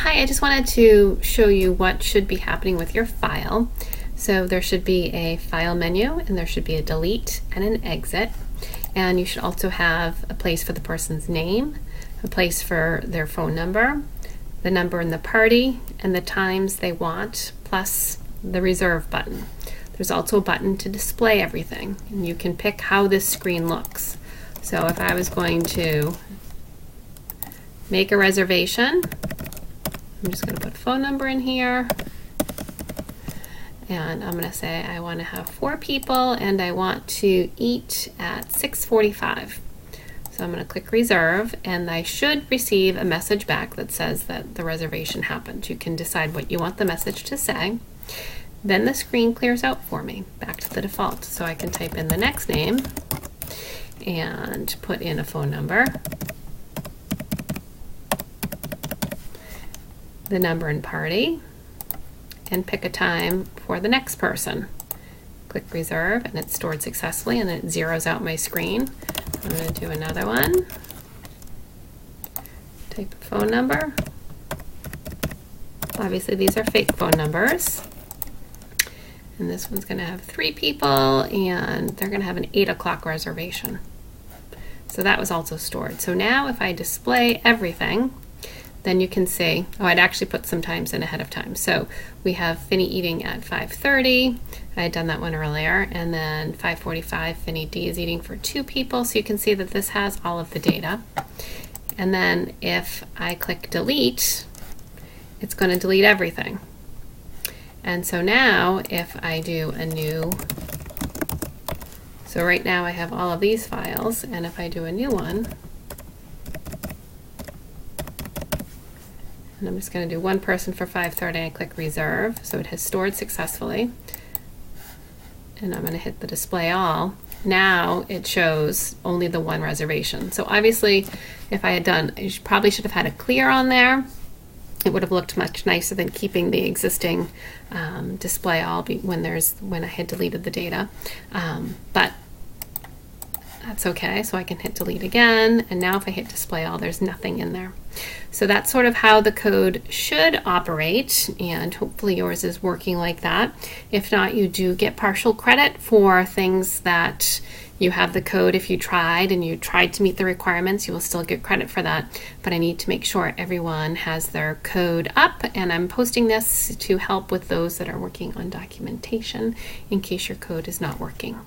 Hi, I just wanted to show you what should be happening with your file. So there should be a file menu, and there should be a delete and an exit. And you should also have a place for the person's name, a place for their phone number, the number in the party, and the times they want, plus the reserve button. There's also a button to display everything, and you can pick how this screen looks. So if I was going to make a reservation, I'm just going to put phone number in here, and I'm going to say I want to have 4 people and I want to eat at 6:45. So I'm going to click reserve, and I should receive a message back that says that the reservation happened. You can decide what you want the message to say. Then the screen clears out for me back to the default, so I can type in the next name and put in a phone number, the number and party, and pick a time for the next person. Click reserve, and it's stored successfully, and it zeroes out my screen. I'm going to do another one. Type a phone number. Obviously these are fake phone numbers. And this one's going to have 3 people, and they're going to have an 8 o'clock reservation. So that was also stored. So now if I display everything, then you can see, oh, I'd actually put some times in ahead of time. So we have Finny eating at 5:30. I had done that one earlier. And then 5:45, Finny D is eating for 2 people. So you can see that this has all of the data. And then if I click delete, it's going to delete everything. And so now if I do a new, so right now I have all of these files, and if I do a new one, and I'm just going to do one person for 5:30, I click reserve, so it has stored successfully. And I'm going to hit the display all. Now it shows only the one reservation. So obviously, if I had done, I probably should have had a clear on there. It would have looked much nicer than keeping the existing display all when I had deleted the data. But that's okay, so I can hit delete again, and now if I hit display all, there's nothing in there. So that's sort of how the code should operate, and hopefully yours is working like that. If not, you do get partial credit for things that you have the code. If you tried to meet the requirements, you will still get credit for that. But I need to make sure everyone has their code up, and I'm posting this to help with those that are working on documentation in case your code is not working.